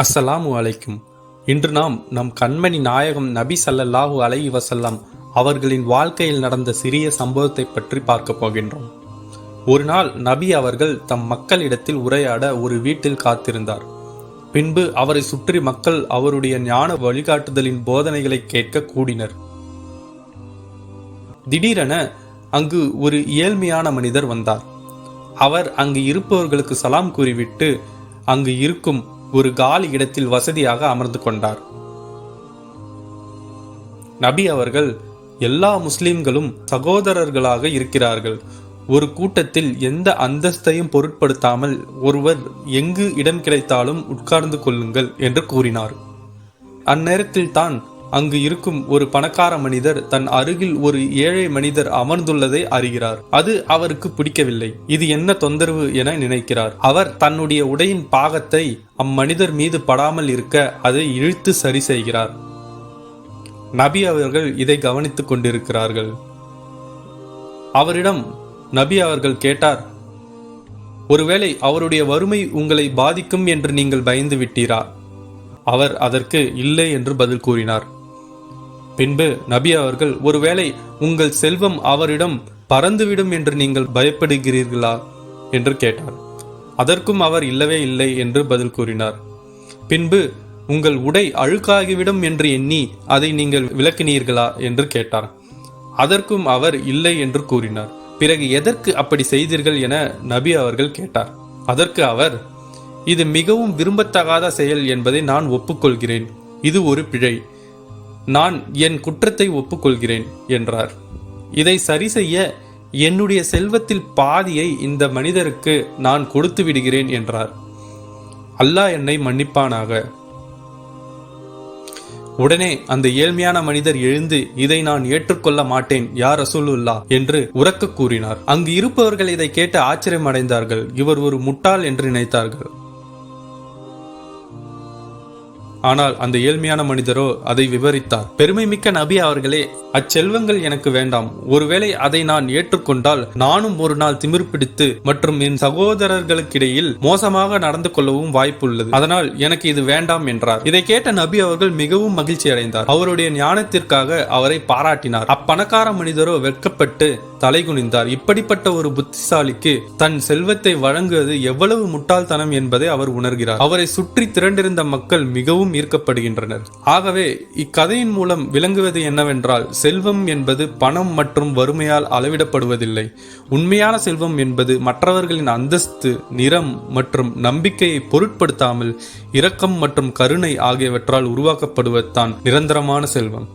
அஸ்ஸலாமு அலைக்கும். இன்று நாம் நம் கண்மணி நாயகம் நபி ஸல்லல்லாஹு அலைஹி வஸல்லம் அவர்களின் வாழ்க்கையில் நடந்த சிறிய சம்பவத்தை பற்றி பார்க்க போகின்றோம். ஒரு நாள் நபி அவர்கள் தம் மக்களிடத்தில் உரையாட ஒரு வீட்டில் காத்திருந்தார். பின்பு அவரை சுற்றி மக்கள் அவருடைய ஞான வழிகாட்டுதலின் போதனைகளை கேட்க கூடினர். திடீரென அங்கு ஒரு ஏழ்மையான மனிதர் வந்தார். அவர் அங்கு இருப்பவர்களுக்கு சலாம் கூறிவிட்டு அங்கு இருக்கும் ஒரு காலி இடத்தில் வசதியாக அமர்ந்து கொண்டார். நபி அவர்கள், எல்லா முஸ்லிம்களும் சகோதரர்களாக இருக்கிறார்கள். ஒரு கூட்டத்தில் எந்த அந்தஸ்தையும் பொருட்படுத்தாமல் ஒருவர் எங்கு இடம் கிடைத்தாலும் உட்கார்ந்து கொள்ளுங்கள் என்று கூறினார். அந்நேரத்தில் தான் அங்கு இருக்கும் ஒரு பணக்கார மனிதர் தன் அருகில் ஒரு ஏழை மனிதர் அமர்ந்துள்ளதை அறிகிறார். அது அவருக்கு பிடிக்கவில்லை. இது என்ன தொந்தரவு என நினைக்கிறார். அவர் தன்னுடைய உடையின் பாகத்தை அம்மனிதர் மீது படாமல் இருக்க அதை இழுத்து சரி செய்கிறார். நபி அவர்கள் இதை கவனித்துக் கொண்டிருக்கிறார்கள். அவரிடம் நபி அவர்கள் கேட்டார், ஒருவேளை அவருடைய வறுமை உங்களை பாதிக்கும் என்று நீங்கள் பயந்து விட்டீரா? அவர் அதற்கு இல்லை என்று பதில் கூறினார். பின்பு நபி அவர்கள், ஒருவேளை உங்கள் செல்வம் அவரிடம் பறந்துவிடும் என்று நீங்கள் பயப்படுகிறீர்களா என்று கேட்டார். அதற்கும் அவர் இல்லவே இல்லை என்று பதில் கூறினார். பின்பு உங்கள் உடை அழுக்காகிவிடும் என்று எண்ணி அதை நீங்கள் விளக்கினீர்களா என்று கேட்டார். அதற்கும் அவர் இல்லை என்று கூறினார். பிறகு எதற்கு அப்படி செய்தீர்கள் என நபி அவர்கள் கேட்டார். அதற்கு அவர், இது மிகவும் விரும்பத்தகாத செயல் என்பதை நான் ஒப்புக்கொள்கிறேன். இது ஒரு பிழை. நான் என் குற்றத்தை ஒப்புக்கொள்கிறேன் என்றார். இதை சரி செய்ய என்னுடைய செல்வத்தில் பாதியை இந்த மனிதருக்கு நான் கொடுத்து விடுகிறேன் என்றார். அல்லாஹ் என்னை மன்னிப்பானாக. உடனே அந்த ஏழ்மையான மனிதர் எழுந்து, இதை நான் ஏற்றுக்கொள்ள மாட்டேன் யா ரசூலுல்லாஹ் என்று உரக்க கூறினார். அங்கு இருப்பவர்கள் இதை கேட்டு ஆச்சரியம் அடைந்தார்கள். இவர் ஒரு முட்டாள் என்று நினைத்தார்கள். ஆனால் அந்த ஏழ்மையான மனிதரோ அதை விவரித்தார். பெருமை மிக்க நபி அவர்களே, அச்செல்வங்கள் எனக்கு வேண்டாம். ஒருவேளை அதை நான் ஏற்றுக்கொண்டால் நானும் ஒரு நாள் திமிர் பிடித்து மற்றும் என் சகோதரர்களுக்கிடையில் மோசமாக நடந்து கொள்ளவும் வாய்ப்புள்ளது. அதனால் எனக்கு இது வேண்டாம் என்றார். இதை கேட்ட நபி அவர்கள் மிகவும் மகிழ்ச்சி அடைந்தார். அவருடைய ஞானத்திற்காக அவரை பாராட்டினார். அப்பணக்கார மனிதரோ வெட்கப்பட்டு தலைகுனிந்தார். இப்படிப்பட்ட ஒரு புத்திசாலிக்கு தன் செல்வத்தை வழங்குவது எவ்வளவு முட்டாள்தனம் என்பதை அவர் உணர்கிறார். அவரை சுற்றி திரண்டிருந்த மக்கள் மிகவும் ஈர்க்கப்படுகின்றனர். ஆகவே இக்கதையின் மூலம் விளங்குவது என்னவென்றால், செல்வம் என்பது பணம் மற்றும் வறுமையால் அளவிடப்படுவதில்லை. உண்மையான செல்வம் என்பது மற்றவர்களின் அந்தஸ்து, நிறம் மற்றும் நம்பிக்கையை பொருட்படுத்தாமல் இரக்கம் மற்றும் கருணை ஆகியவற்றால் உருவாக்கப்படுவதுதான் நிரந்தரமான செல்வம்.